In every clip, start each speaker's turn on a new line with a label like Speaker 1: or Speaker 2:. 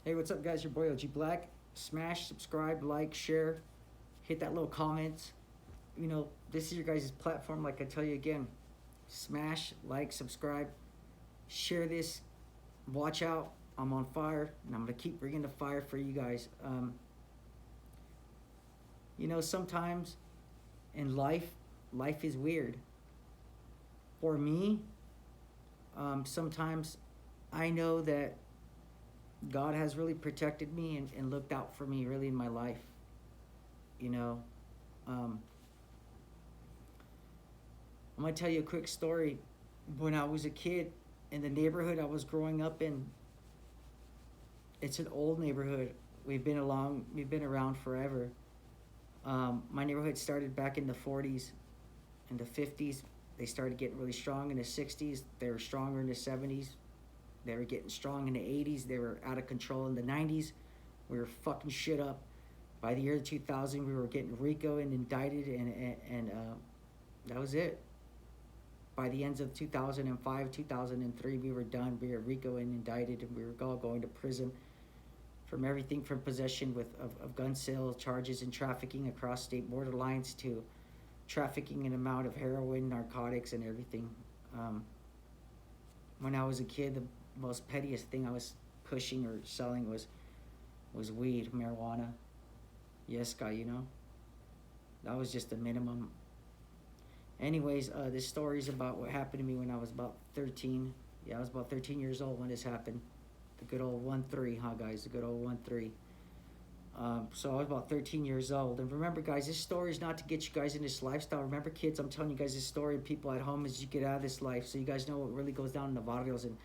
Speaker 1: Hey, what's up, guys? Your boy OG Black. Smash, subscribe, like, share, hit that little comment. You know, this is your guys' platform. Like I tell you again, smash, like, subscribe, share this. Watch out. I'm on fire, and I'm gonna keep bringing the fire for you guys. You know, sometimes in life, life is weird. For me, sometimes I know that God has really protected me and looked out for me really in my life. You know, um, I'm gonna tell you a quick story. When I was a kid in the neighborhood I was growing up in, it's an old neighborhood. We've been around forever. My neighborhood started back in the 40s, in the 50s. They started getting really strong in the 60s. They were stronger in the 70s. They were getting strong in the 80s. They were out of control in the 90s. We were fucking shit up. By the year 2000, we were getting RICO and indicted, and that was it. By the ends of 2005, 2003, we were done. We were RICO and indicted, and we were all going to prison from everything from possession of gun sale charges and trafficking across state border lines to trafficking an amount of heroin, narcotics, and everything. When I was a kid, the most pettiest thing I was pushing or selling was weed, marijuana. Yes, guy, you know. That was just the minimum. Anyways, this story is about what happened to me when I was about 13. Yeah, I was about 13 years old when this happened. The good old 1-3, huh, guys? The good old 1-3. So I was about 13 years old. And remember, guys, this story is not to get you guys in this lifestyle. Remember, kids, I'm telling you guys this story, and people at home, as you get out of this life, so you guys know what really goes down in the barrios in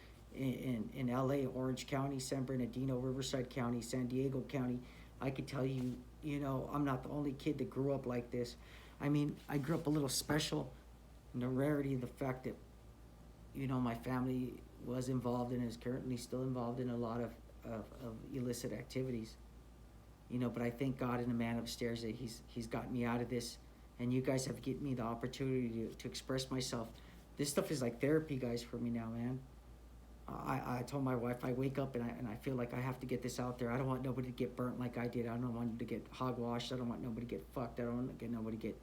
Speaker 1: LA, Orange County, San Bernardino, Riverside County, San Diego County. I could tell you, you know, I'm not the only kid that grew up like this. I mean, I grew up a little special in the rarity of the fact that, you know, my family was involved and is currently still involved in a lot of illicit activities. You know, but I thank God and the man upstairs that he's gotten me out of this, and you guys have given me the opportunity to express myself. This stuff is like therapy, guys, for me now, man. I told my wife I wake up and I feel like I have to get this out there. I don't want nobody to get burnt like I did. I don't want to get hogwashed. I don't want nobody to get fucked. I don't want nobody to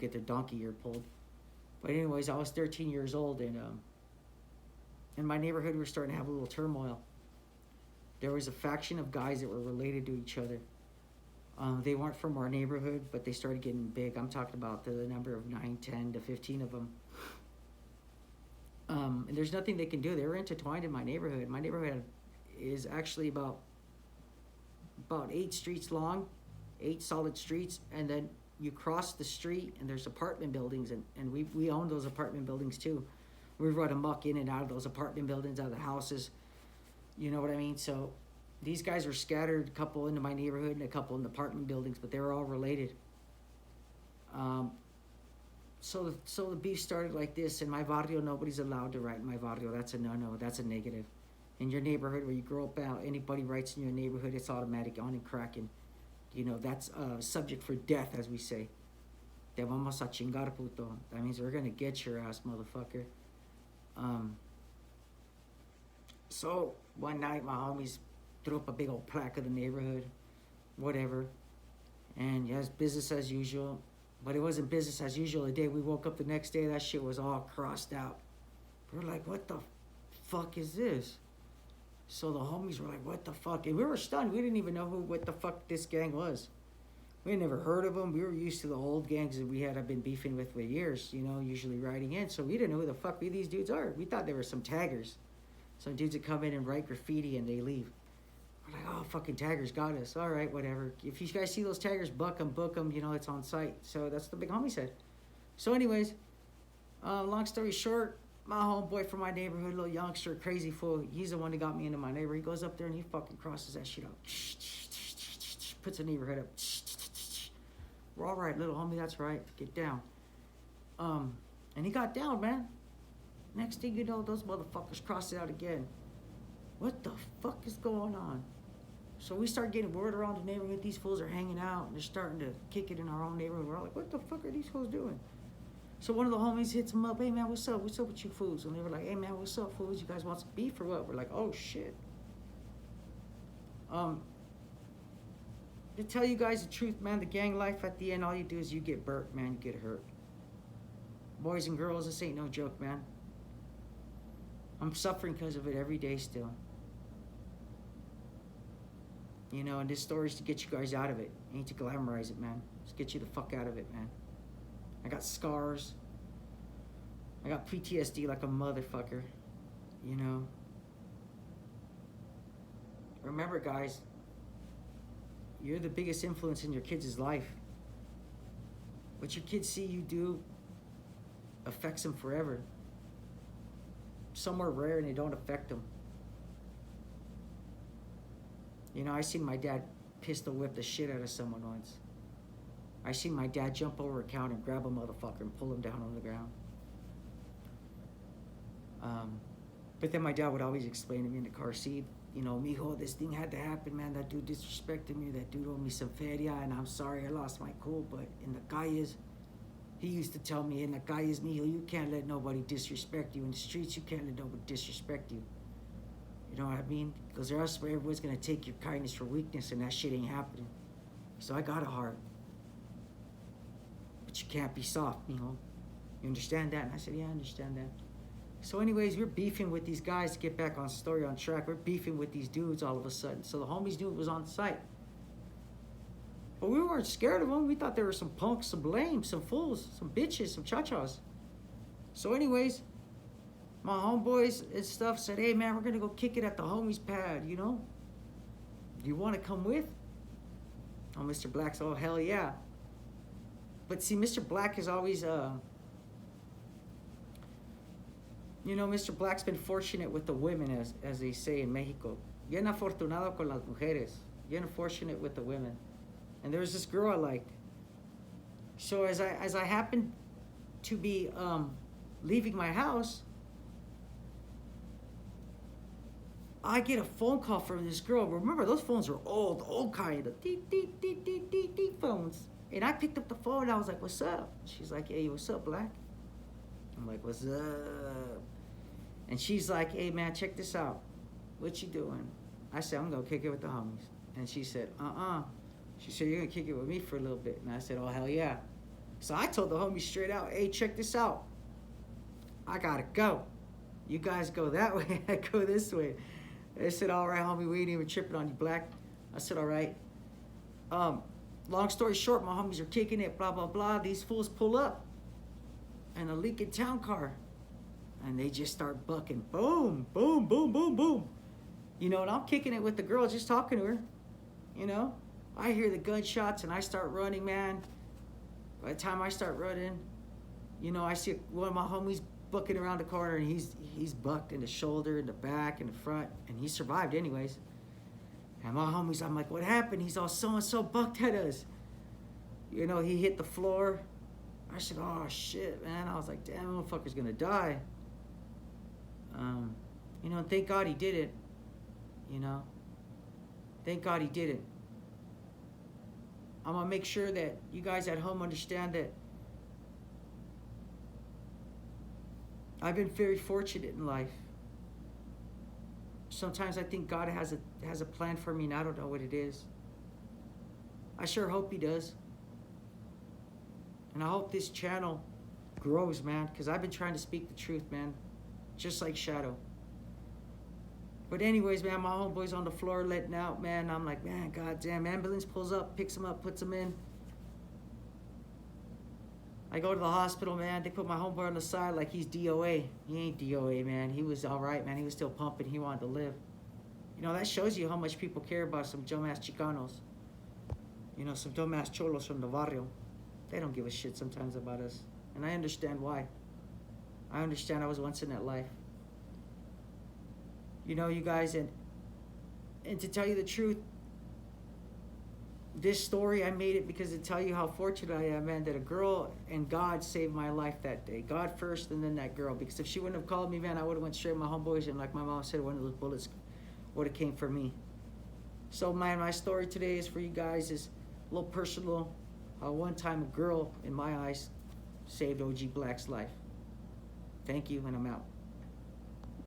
Speaker 1: get their donkey ear pulled. But anyways, I was 13 years old, and in my neighborhood we were starting to have a little turmoil. There was a faction of guys that were related to each other. They weren't from our neighborhood, but they started getting big. I'm talking about the number of 9, 10 to 15 of them. And there's nothing they can do. They were intertwined in my neighborhood. My neighborhood is actually about 8 streets long, 8 solid streets, and then you cross the street and there's apartment buildings, and we own those apartment buildings too. We run amok in and out of those apartment buildings, out of the houses. You know what I mean? So these guys were scattered, a couple into my neighborhood and a couple in the apartment buildings, but they were all related. So the beef started like this. In my barrio, nobody's allowed to write in my barrio. That's a no-no. That's a negative. In your neighborhood where you grow up out, anybody writes in your neighborhood, it's automatic, on and cracking. You know, that's subject for death, as we say. Te vamos a chingar, puto. That means we're going to get your ass, motherfucker. So one night, my homies threw up a big old plaque of the neighborhood, whatever. And yes, business as usual. But it wasn't business as usual. The day we woke up the next day, that shit was all crossed out. We're like, what the fuck is this? So the homies were like, what the fuck? And we were stunned. We didn't even know what the fuck this gang was. We had never heard of them. We were used to the old gangs that we had been beefing with for years, you know, usually riding in. So we didn't know who the fuck these dudes are. We thought they were some taggers. Some dudes that come in and write graffiti and they leave. We're like, oh, fucking taggers got us. All right, whatever. If you guys see those taggers, buck them, book them. You know, it's on site. So that's what the big homie said. So anyways, long story short, my homeboy from my neighborhood, little youngster, crazy fool, he's the one that got me into my neighborhood. He goes up there and he fucking crosses that shit out. Puts the neighborhood up. We're all right, little homie, that's right. Get down. And he got down, man. Next thing you know, those motherfuckers crossed it out again. What the fuck is going on? So we start getting word around the neighborhood. These fools are hanging out and they're starting to kick it in our own neighborhood. We're all like, what the fuck are these fools doing? So one of the homies hits him up. Hey, man, what's up? What's up with you fools? And they were like, hey, man, what's up, fools? You guys want some beef or what? We're like, oh, shit. Um, to tell you guys the truth, man, the gang life at the end, all you do is you get burnt, man, you get hurt. Boys and girls, this ain't no joke, man. I'm suffering because of it every day still. You know, and this story is to get you guys out of it. Ain't to glamorize it, man. Just get you the fuck out of it, man. I got scars. I got PTSD like a motherfucker. You know. Remember, guys, you're the biggest influence in your kids' life. What your kids see you do affects them forever. Some are rare and they don't affect them. You know, I seen my dad pistol whip the shit out of someone once. I seen my dad jump over a counter and grab a motherfucker and pull him down on the ground. But then my dad would always explain to me in the car seat, you know, mijo, this thing had to happen, man. That dude disrespected me. That dude owed me some feria, and I'm sorry I lost my cool. But in the calles, he used to tell me, in the calles, mijo, you can't let nobody disrespect you. In the streets, you can't let nobody disrespect you. You know what I mean? Because or else everyone's going to take your kindness for weakness, and that shit ain't happening. So I got a heart. But you can't be soft, mijo. You understand that? And I said, yeah, I understand that. So anyways, we're beefing with these guys to get back on story on track. We're beefing with these dudes all of a sudden. So the homies knew it was on site. But we weren't scared of them. We thought they were some punks, some lame, some fools, some bitches, some cha-chas. So anyways, my homeboys and stuff said, hey man, we're gonna go kick it at the homies pad, you know? Do you wanna come with? Oh, Mr. Black's, oh hell yeah. But see, Mr. Black is always, you know, Mr. Black's been fortunate with the women, as they say in Mexico. Bien afortunado con las mujeres. Bien fortunate with the women. And there was this girl I liked. So as I happened to be leaving my house, I get a phone call from this girl. Remember, those phones are old kind of deep phones. And I picked up the phone and I was like, what's up? She's like, hey, what's up, Black? I'm like, what's up? And she's like, hey, man, check this out. What you doing? I said, I'm going to kick it with the homies. And she said, She said, you're going to kick it with me for a little bit. And I said, oh, hell yeah. So I told the homies straight out, hey, check this out. I got to go. You guys go that way. I go this way. They said, all right, homie, we ain't even tripping on you, Black. I said, all right. Long story short, my homies are kicking it, blah, blah, blah. These fools pull up in a Lincoln Town car. And they just start bucking. Boom, boom, boom, boom, boom. You know, and I'm kicking it with the girl, just talking to her. You know, I hear the gunshots and I start running, man. By the time I start running, you know, I see one of my homies bucking around the corner and he's bucked in the shoulder, in the back, in the front. And he survived anyways. And my homies, I'm like, what happened? He's all so-and-so bucked at us. You know, he hit the floor. I said, oh, shit, man. I was like, damn, motherfucker's gonna die. You know, thank God he did it. You know, thank God he did it. I'm gonna make sure that you guys at home understand that I've been very fortunate in life. Sometimes I think God has a plan for me and I don't know what it is. I sure hope he does. And I hope this channel grows, man, because I've been trying to speak the truth, man. Just like Shadow. But anyways, man, my homeboy's on the floor letting out, man. I'm like, man, goddamn, ambulance pulls up, picks him up, puts him in. I go to the hospital, man. They put my homeboy on the side like he's DOA. He ain't DOA, man. He was all right, man. He was still pumping. He wanted to live. You know, that shows you how much people care about some dumbass Chicanos. You know, some dumbass cholos from the barrio. They don't give a shit sometimes about us. And I understand why. I understand I was once in that life. You know, you guys, and to tell you the truth, this story, I made it because to tell you how fortunate I am, man, that a girl and God saved my life that day. God first and then that girl. Because if she wouldn't have called me, man, I would have went straight to my homeboys and like my mom said, one of those bullets would have came for me. So, man, my story today is for you guys is a little personal. One time a girl, in my eyes, saved OG Black's life. Thank you, and I'm out.